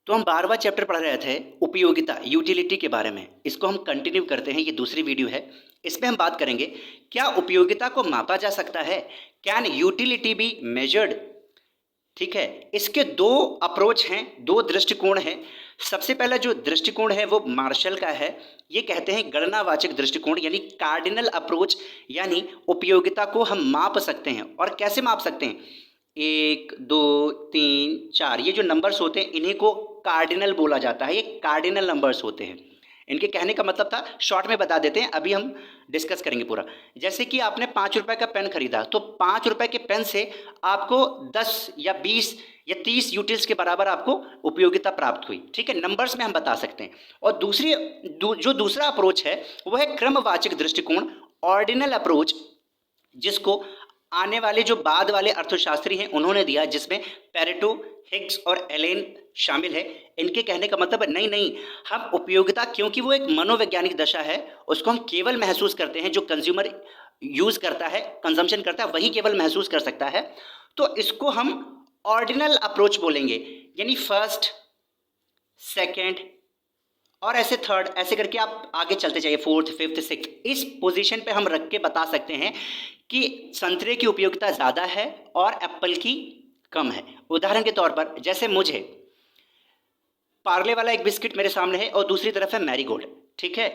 तो हम 12वां चैप्टर पढ़ रहे थे उपयोगिता यूटिलिटी के बारे में। इसको हम कंटिन्यू करते हैं, ये दूसरी वीडियो है। इसमें हम बात करेंगे क्या उपयोगिता को मापा जा सकता है, कैन यूटिलिटी बी मेजर्ड। ठीक है, इसके दो अप्रोच हैं, दो दृष्टिकोण हैं। सबसे पहला जो दृष्टिकोण है वो मार्शल का है। ये कहते हैं गणनावाचक दृष्टिकोण यानी कार्डिनल अप्रोच, यानी उपयोगिता को हम माप सकते हैं। और कैसे माप सकते हैं? 1 2 3 4 ये जो नंबर्स होते हैं इन्हीं को कार्डिनल बोला जाता है। ये कार्डिनल नंबर्स होते हैं। इनके कहने का मतलब था, शॉर्ट में बता देते हैं, अभी हम डिस्कस करेंगे पूरा। जैसे कि आपने 5 रुपए का पेन खरीदा, तो 5 रुपए के पेन से आपको 10 या 20 या 30 यूटिल्स के बराबर आपको उपयोगिता प्राप्त हुई। ठीक है, नंबर्स में हम बता सकते हैं। और जो दूसरा अप्रोच है वह है क्रमवाचक दृष्टिकोण, ऑर्डिनल अप्रोच, जिसको आने वाले जो बाद वाले अर्थशास्त्री हैं उन्होंने दिया, जिसमें पेरेटो, हिग्स और एलेन शामिल है। इनके कहने का मतलब है नहीं नहीं, हम उपयोगिता, क्योंकि वो एक मनोवैज्ञानिक दशा है, उसको हम केवल महसूस करते हैं, जो कंज्यूमर यूज करता है, कंजम्पशन करता है, वही केवल महसूस कर सकता है। तो इसको हम ऑर्डिनल अप्रोच बोलेंगे, यानी फर्स्ट, सेकेंड और ऐसे थर्ड, ऐसे करके आप आगे चलते जाइए, फोर्थ, फिफ्थ, सिक्स्थ, इस पोजीशन पे हम रख के बता सकते हैं कि संतरे की उपयोगिता ज़्यादा है और एप्पल की कम है। उदाहरण के तौर पर, जैसे मुझे पार्ले वाला एक बिस्किट मेरे सामने है और दूसरी तरफ है मैरीगोल्ड। ठीक है,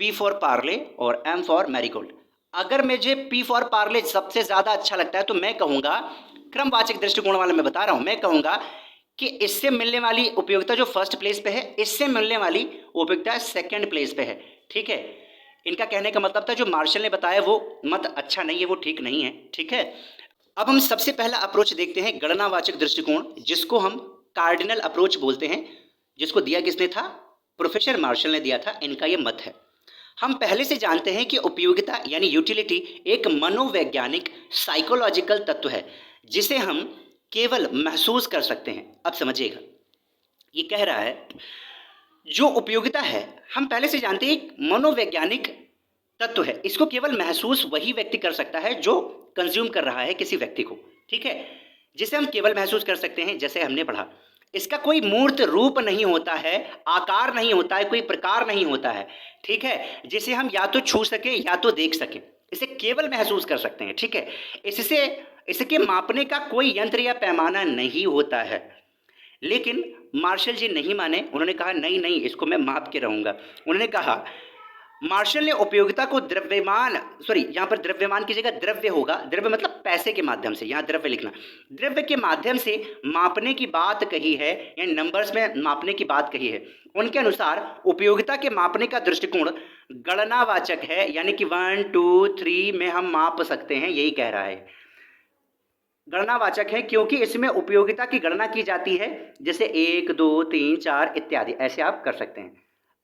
पी फॉर पार्ले और एम फॉर मैरीगोल्ड। अगर मुझे पी फॉर पार्ले सबसे ज़्यादा अच्छा लगता है तो मैं कहूँगा, क्रमवाचक दृष्टिकोण वाला मैं बता रहा हूँ, मैं कहूँगा कि इससे मिलने वाली उपयोगिता जो फर्स्ट प्लेस पे है, इससे मिलने वाली उपयोगिता सेकंड प्लेस पे है। ठीक है, इनका कहने का मतलब था जो मार्शल ने बताया वो मत अच्छा नहीं है, वो ठीक नहीं है। ठीक है, अब हम सबसे पहला अप्रोच देखते हैं, गणनावाचक दृष्टिकोण, जिसको हम कार्डिनल अप्रोच बोलते हैं, जिसको दिया किसने था? प्रोफेसर मार्शल ने दिया था। इनका ये मत है। हम पहले से जानते हैं कि उपयोगिता यानी यूटिलिटी एक मनोवैज्ञानिक साइकोलॉजिकल तत्व है, जिसे हम केवल महसूस कर सकते हैं। अब समझिएगा, ये कह रहा है जो उपयोगिता है, हम पहले से जानते हैं एक मनोवैज्ञानिक तत्व है, इसको केवल महसूस वही व्यक्ति कर सकता है जो कंज्यूम कर रहा है किसी व्यक्ति को। ठीक है, जिसे हम केवल महसूस कर सकते हैं, जैसे हमने पढ़ा। इसका कोई मूर्त रूप नहीं होता है, आकार नहीं होता है, कोई प्रकार नहीं होता है। ठीक है, जिसे हम या तो छू सके या तो देख सके, इसे केवल महसूस कर सकते हैं। ठीक है, इसके मापने का कोई यंत्र या पैमाना नहीं होता है। लेकिन मार्शल जी नहीं माने, उन्होंने कहा नहीं नहीं, इसको मैं माप के रहूंगा। उन्होंने कहा, मार्शल ने उपयोगिता को द्रव्यमान, सॉरी यहाँ पर द्रव्यमान की जगह द्रव्य होगा, द्रव्य मतलब पैसे के माध्यम से, यहाँ द्रव्य लिखना, द्रव्य के माध्यम से मापने की बात कही है, यानी नंबर्स में मापने की बात कही है। उनके अनुसार उपयोगिता के मापने का दृष्टिकोण गणनावाचक है, यानी कि 1 2 3 में हम माप सकते हैं, यही कह रहा है। गणनावाचक है क्योंकि इसमें उपयोगिता की गणना की जाती है, जैसे 1 2 3 4 इत्यादि, ऐसे आप कर सकते हैं।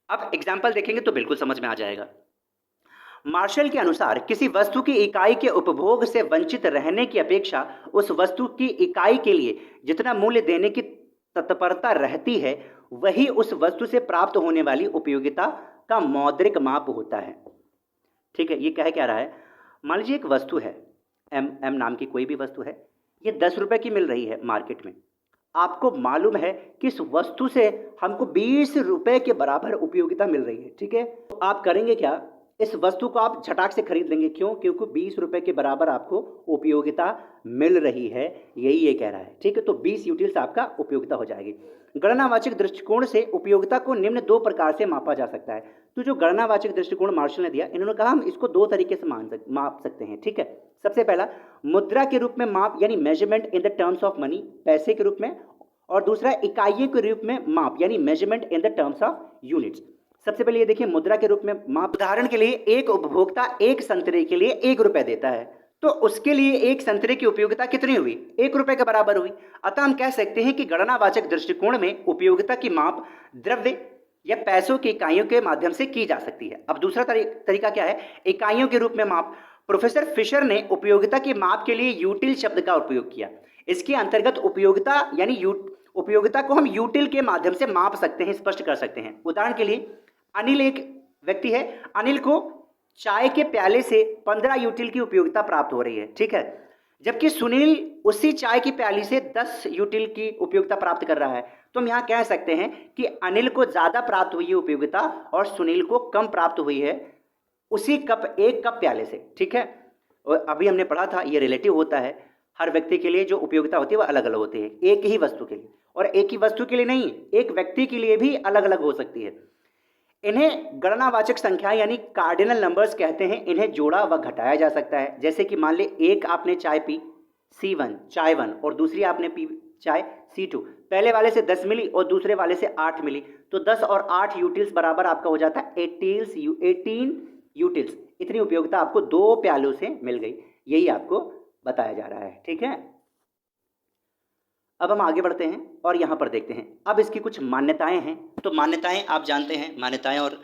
अब एग्जाम्पल देखेंगे तो बिल्कुल समझ में आ जाएगा। मार्शल के अनुसार किसी वस्तु की इकाई के उपभोग से वंचित रहने की अपेक्षा उस वस्तु की इकाई के लिए जितना मूल्य देने की तत्परता रहती है, वही उस वस्तु से प्राप्त होने वाली उपयोगिता का मौद्रिक माप होता है। ठीक है, ये कह क्या रहा है? मान लीजिए एक वस्तु है, एम नाम की कोई भी वस्तु है, ये 10 रुपए की मिल रही है मार्केट में। आपको मालूम है कि इस वस्तु से हमको 20 रुपए के बराबर उपयोगिता मिल रही है। ठीक है, तो आप करेंगे क्या? इस वस्तु को आप झटाक से खरीद लेंगे। क्यों? क्योंकि 20 रुपए के बराबर आपको उपयोगिता मिल रही है, यही ये कह रहा है। ठीक है, तो 20 यूटिल्स आपका उपयोगिता हो जाएगी। गणनावाचक दृष्टिकोण से उपयोगिता को निम्न 2 प्रकार से मापा जा सकता है। तो जो गणनावाचक दृष्टिकोण मार्शल ने दिया, इन्होंने कहा हम इसको 2 तरीके से माप सकते हैं। ठीक है, सबसे पहला मुद्रा के रूप में माप, यानी measurement in the terms of money, पैसे के रूप में, और दूसरा इकाइयों के रूप में माप, यानी measurement in the terms of units. सबसे पहले ये देखिए, मुद्रा के रूप में माप। उदाहरण के लिए एक उपभोक्ता एक संतरे के लिए 1 रुपए देता है, तो उसके लिए एक संतरे की उपयोगिता कितनी हुई? 1 रुपए के बराबर हुई। अतः हम कह सकते हैं कि गणनावाचक दृष्टिकोण में उपयोगिता की माप द्रव्य या पैसों की इकाइयों के माध्यम से की जा सकती है। अब दूसरा तरीका क्या है? इकाइयों के रूप में माप। प्रोफेसर फिशर ने उपयोगिता के माप के लिए यूटिल शब्द का उपयोग किया। इसके अंतर्गत उपयोगिता यानी उपयोगिता को हम यूटिल के माध्यम से माप सकते हैं, स्पष्ट कर सकते हैं। उदाहरण के लिए, अनिल एक व्यक्ति है, अनिल को चाय के प्याले से 15 यूटिल की उपयोगिता प्राप्त हो रही है। ठीक है, जबकि सुनील उसी चाय की प्याली से 10 यूटिल की उपयोगिता प्राप्त कर रहा है। तो हम यहाँ कह सकते हैं कि अनिल को ज़्यादा प्राप्त हुई है उपयोगिता और सुनील को कम प्राप्त हुई है उसी कप, एक कप प्याले से। ठीक है, और अभी हमने पढ़ा था ये रिलेटिव होता है, हर व्यक्ति के लिए जो उपयोगिता होती है वह अलग अलग होती है, एक ही वस्तु के लिए, और एक ही वस्तु के लिए नहीं, एक व्यक्ति के लिए भी अलग अलग हो सकती है। इन्हें गणनावाचक संख्या यानी कार्डिनल नंबर्स कहते हैं। इन्हें जोड़ा व घटाया जा सकता है। जैसे कि मान ले एक आपने चाय पी C1 चाय 1 और दूसरी आपने पी चाय C2, पहले वाले से 10 मिली और दूसरे वाले से 8 मिली, तो 10 और 8 यूटिल्स बराबर आपका हो जाता है 18 यूटिल्स। इतनी उपयोगिता आपको 2 प्यालों से मिल गई, यही आपको बताया जा रहा है। ठीक है, अब हम आगे बढ़ते हैं और यहाँ पर देखते हैं। अब इसकी कुछ मान्यताएं हैं। तो मान्यताएं आप जानते हैं, मान्यताएं और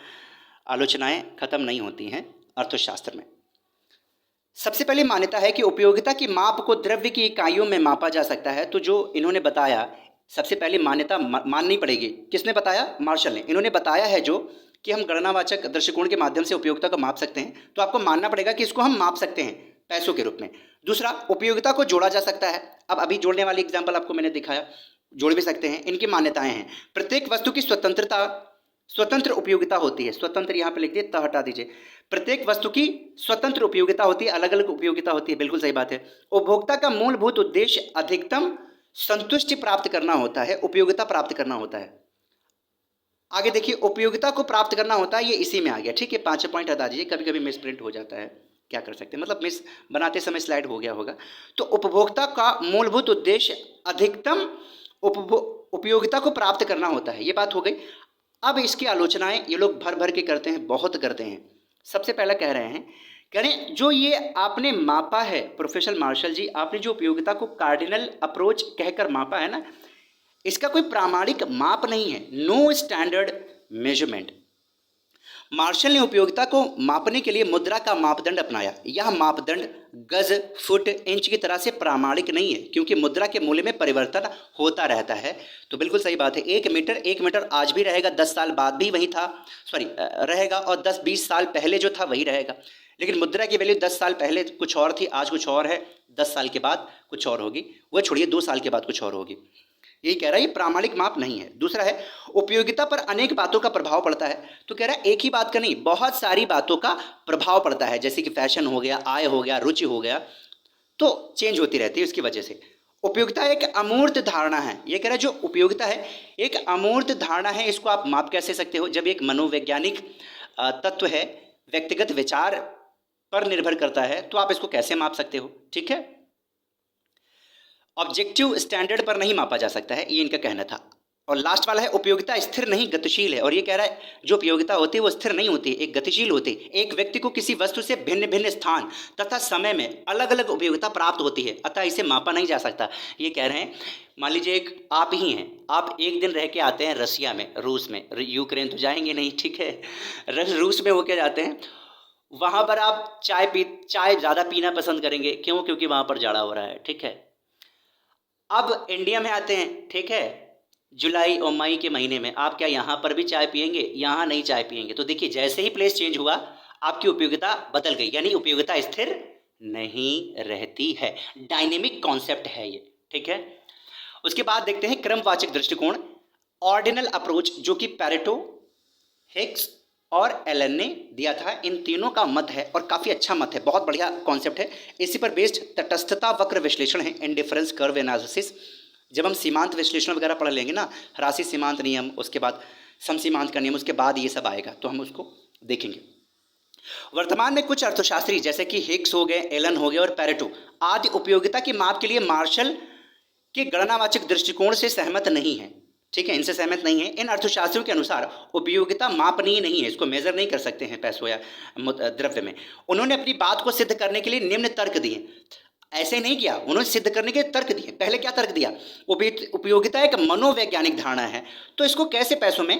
आलोचनाएं खत्म नहीं होती हैं अर्थशास्त्र में। सबसे पहली मान्यता है कि उपयोगिता की माप को द्रव्य की इकाइयों में मापा जा सकता है। तो जो इन्होंने बताया, सबसे पहले मान्यता माननी पड़ेगी। किसने बताया? मार्शल ने। इन्होंने बताया है जो कि हम गणनावाचक दृष्टिकोण के माध्यम से उपयोगिता को माप सकते हैं, तो आपको मानना पड़ेगा कि इसको हम माप सकते हैं पैसों के रूप में। दूसरा, उपयोगिता को जोड़ा जा सकता है। अब अभी जोड़ने वाली एग्जाम्पल आपको मैंने दिखाया, जोड़ भी सकते हैं। इनकी मान्यताएं हैं, प्रत्येक वस्तु की स्वतंत्र उपयोगिता होती है। स्वतंत्र यहाँ पे लिख दिए, त हटा दीजिए। प्रत्येक वस्तु की स्वतंत्र उपयोगिता होती है, अलग अलग उपयोगिता होती है, बिल्कुल सही बात है। उपभोक्ता का मूलभूत उद्देश्य अधिकतम संतुष्टि प्राप्त करना होता है, उपयोगिता प्राप्त करना होता है। आगे देखिए, उपयोगिता को प्राप्त करना होता है, ये इसी में आ गया। ठीक है, 5 पॉइंट हटा दीजिए, कभी कभी मिस प्रिंट हो जाता है, क्या कर सकते हैं, मतलब मिस बनाते समय स्लाइड हो गया होगा। तो उपभोक्ता का मूलभूत उद्देश्य अधिकतम उपयोगिता को प्राप्त करना होता है, ये बात हो गई। अब इसकी आलोचनाएं ये लोग भर भर के करते हैं, बहुत करते हैं। सबसे पहला कह रहे हैं, कह रहे हैं जो ये आपने मापा है प्रोफेसर मार्शल जी, आपने जो उपयोगिता को कार्डिनल अप्रोच कहकर मापा है ना, इसका कोई प्रामाणिक माप नहीं है, नो स्टैंडर्ड मेजरमेंट। मार्शल ने उपयोगिता को मापने के लिए मुद्रा का मापदंड अपनाया। यह मापदंड गज, फुट, इंच की तरह से प्रामाणिक नहीं है, क्योंकि मुद्रा के मूल्य में परिवर्तन होता रहता है। तो बिल्कुल सही बात है, 1 मीटर आज भी रहेगा, 10 साल बाद भी वही था, रहेगा, और 10-20 साल पहले जो था वही रहेगा। लेकिन मुद्रा की वैल्यू 10 साल पहले कुछ और थी, आज कुछ और है, 10 साल के बाद कुछ और होगी, वह छोड़िए 2 साल के बाद कुछ और होगी। यही कह रहा है, ये प्रामाणिक माप नहीं है। दूसरा है, उपयोगिता पर अनेक बातों का प्रभाव पड़ता है। तो कह रहा है एक ही बात का नहीं, बहुत सारी बातों का प्रभाव पड़ता है, जैसे कि फैशन हो गया, आय हो गया, रुचि हो गया, तो चेंज होती रहती है उसकी वजह से। उपयोगिता एक अमूर्त धारणा है। ये कह रहा है जो उपयोगिता है एक अमूर्त धारणा है, इसको आप माप कैसे सकते हो? जब एक मनोवैज्ञानिक तत्व है, व्यक्तिगत विचार पर निर्भर करता है, तो आप इसको कैसे माप सकते हो? ठीक है, ऑब्जेक्टिव स्टैंडर्ड पर नहीं मापा जा सकता है, ये इनका कहना था। और लास्ट वाला है, उपयोगिता स्थिर नहीं गतिशील है। और ये कह रहा है जो उपयोगिता होती है वो स्थिर नहीं होती, एक गतिशील होती है। एक व्यक्ति को किसी वस्तु से भिन्न भिन्न स्थान तथा समय में अलग अलग उपयोगिता प्राप्त होती है, अतः इसे मापा नहीं जा सकता। ये कह रहे हैं, मान लीजिए एक आप ही हैं, आप एक दिन रह के आते हैं रसिया में, रूस में, यूक्रेन तो जाएंगे नहीं, ठीक है, रूस में होके जाते हैं। वहाँ पर आप चाय ज़्यादा पीना पसंद करेंगे, क्यों? क्योंकि वहाँ पर जाड़ा हो रहा है, ठीक है। अब इंडिया में आते हैं, ठीक है, जुलाई और मई के महीने में, आप क्या यहाँ पर भी चाय पियेंगे? यहाँ नहीं चाय पियेंगे। तो देखिए, जैसे ही प्लेस चेंज हुआ आपकी उपयोगिता बदल गई, यानी उपयोगिता स्थिर नहीं रहती है। डायनेमिक कॉन्सेप्ट है ये, ठीक है। उसके बाद देखते हैं क्रमवाचक दृष्टिकोण, ऑर्डिनल अप्रोच, जो कि पैरेटो, हिग्स और एलन ने दिया था। इन तीनों का मत है और काफ़ी अच्छा मत है, बहुत बढ़िया कॉन्सेप्ट है। इसी पर बेस्ड तटस्थता वक्र विश्लेषण है, इंडिफरेंस कर्व एनालिसिस। जब हम सीमांत विश्लेषण वगैरह पढ़ लेंगे ना, राशि सीमांत नियम, उसके बाद समसीमांत का नियम, उसके बाद ये सब आएगा, तो हम उसको देखेंगे। वर्तमान में कुछ अर्थशास्त्री जैसे कि हिग्स हो गए, एलन हो गए और पैरेटो आदि उपयोगिता के माप के लिए मार्शल के गणनावाचक दृष्टिकोण से सहमत नहीं है, ठीक है, इनसे सहमत नहीं है। इन अर्थशास्त्रियों के अनुसार उपयोगिता मापनीय नहीं है, इसको मेजर नहीं कर सकते हैं पैसों या द्रव्य में। उन्होंने अपनी बात को सिद्ध करने के लिए निम्न तर्क दिए। ऐसे नहीं किया, उन्होंने सिद्ध करने के तर्क दिए। पहले क्या तर्क दिया? उपयोगिता एक मनोवैज्ञानिक धारणा है, तो इसको कैसे पैसों में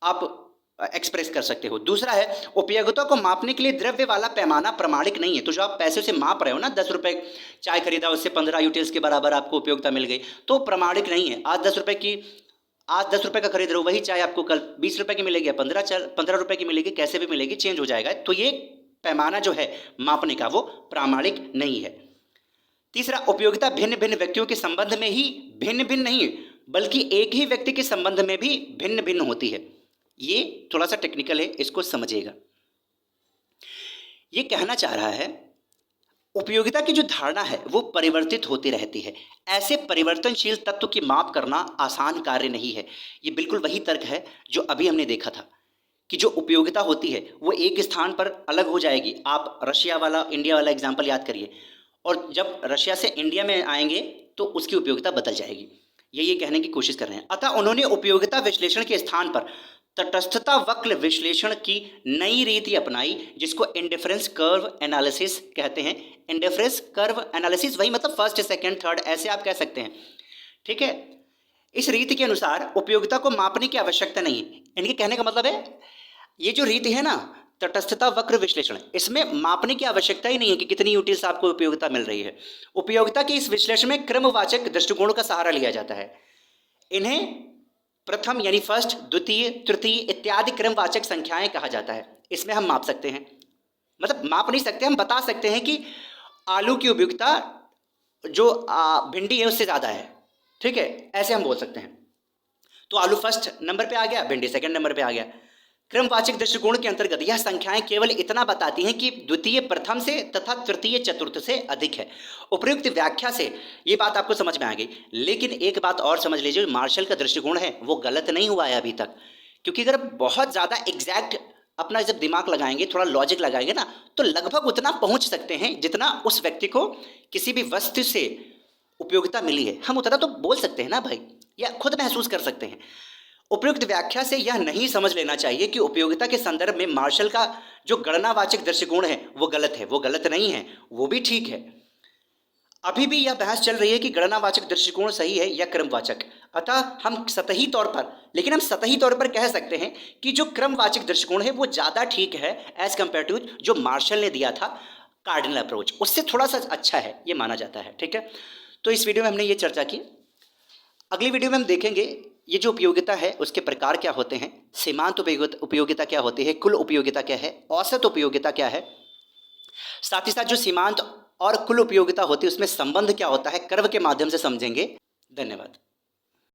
आप एक्सप्रेस कर सकते हो। दूसरा है, उपयोगिता को मापने के लिए द्रव्य वाला पैमाना प्रमाणिक नहीं है। तो जो आप पैसे से माप रहे हो ना, 10 रुपए चाय खरीदा, उससे 15 यूटिल्स के बराबर आपको उपयोगिता मिल गई, तो प्रमाणिक नहीं है। आज 10 रुपए का खरीद रहे हो, वही चाय आपको कल 20 रुपए की मिलेगी, 15 रुपए की मिलेगी, कैसे भी मिलेगी, चेंज हो जाएगा। तो ये पैमाना जो है मापने का, वो प्रामाणिक नहीं है। तीसरा, उपयोगिता भिन्न भिन्न व्यक्तियों के संबंध में ही भिन्न भिन्न नहीं बल्कि एक ही व्यक्ति के संबंध में भी भिन्न भिन्न होती है। ये थोड़ा सा टेक्निकल है, इसको समझिएगा। ये कहना चाह रहा है उपयोगिता की जो धारणा है वो परिवर्तित होती रहती है। ऐसे परिवर्तनशील तत्व की माप करना आसान कार्य नहीं है। ये बिल्कुल वही तर्क है जो अभी हमने देखा था कि जो उपयोगिता होती है वो एक स्थान पर अलग हो जाएगी। आप रशिया वाला इंडिया वाला एग्जाम्पल याद करिए, और जब रशिया से इंडिया में आएंगे तो उसकी उपयोगिता बदल जाएगी। ये कहने की कोशिश कर रहे हैं। अतः उन्होंने उपयोगिता विश्लेषण के स्थान पर तटस्थता वक्र विश्लेषण की नई रीति अपनाई, जिसको इंडिफरेंस कर्व एनालिसिस कहते हैं। इंडिफरेंस कर्व एनालिसिस वही मतलब फर्स्ट सेकंड थर्ड ऐसे आप कह सकते हैं, ठीक है। इस रीति के अनुसार उपयोगिता को मापने की आवश्यकता नहीं है। इनके कहने का मतलब है ये जो रीति है ना तटस्थता वक्र विश्लेषण, इसमें मापने की आवश्यकता ही नहीं है कि कितनी यूटिल्स आपको उपयोगिता मिल रही है। उपयोगिता के इस विश्लेषण में क्रमवाचक दृष्टिकोण का सहारा लिया जाता है। इन्हें प्रथम यानी फर्स्ट, द्वितीय, तृतीय इत्यादि क्रमवाचक संख्याएं कहा जाता है। इसमें हम माप सकते हैं, मतलब माप नहीं सकते, हम बता सकते हैं कि आलू की उपयोगिता जो भिंडी है उससे ज़्यादा है, ठीक है, ऐसे हम बोल सकते हैं। तो आलू फर्स्ट नंबर पे आ गया, भिंडी सेकंड नंबर पे आ गया। क्रमवाचक दृष्टिकोण के अंतर्गत यह संख्याएं केवल इतना बताती हैं कि द्वितीय प्रथम से तथा तृतीय चतुर्थ से अधिक है। उपयुक्त व्याख्या से ये बात आपको समझ में आ गई। लेकिन एक बात और समझ लीजिए, मार्शल का दृष्टिकोण है वो गलत नहीं हुआ है अभी तक, क्योंकि अगर बहुत ज़्यादा एग्जैक्ट अपना जब दिमाग लगाएंगे, थोड़ा लॉजिक लगाएंगे ना, तो लगभग उतना पहुँच सकते हैं जितना उस व्यक्ति को किसी भी वस्तु से उपयोगिता मिली है। हम उतना तो बोल सकते हैं ना भाई, या खुद महसूस कर सकते हैं। उपयुक्त व्याख्या से यह नहीं समझ लेना चाहिए कि उपयोगिता के संदर्भ में मार्शल का जो गणनावाचक दृष्टिकोण है वो गलत है। वो गलत नहीं है, वो भी ठीक है। अभी भी यह बहस चल रही है कि गणनावाचक दृष्टिकोण सही है या क्रमवाचक। अतः हम सतही तौर पर कह सकते हैं कि जो क्रमवाचक दृष्टिकोण है वो ज़्यादा ठीक है एज कम्पेयर टू जो मार्शल ने दिया था कार्डिनल अप्रोच, उससे थोड़ा सा अच्छा है, ये माना जाता है, ठीक है। तो इस वीडियो में हमने ये चर्चा की। अगली वीडियो में हम देखेंगे ये जो उपयोगिता है उसके प्रकार क्या होते हैं, सीमांत उपयोगिता क्या होती है, कुल उपयोगिता क्या है, औसत उपयोगिता क्या है, साथ ही साथ जो सीमांत और कुल उपयोगिता होती है उसमें संबंध क्या होता है, कर्व के माध्यम से समझेंगे। धन्यवाद।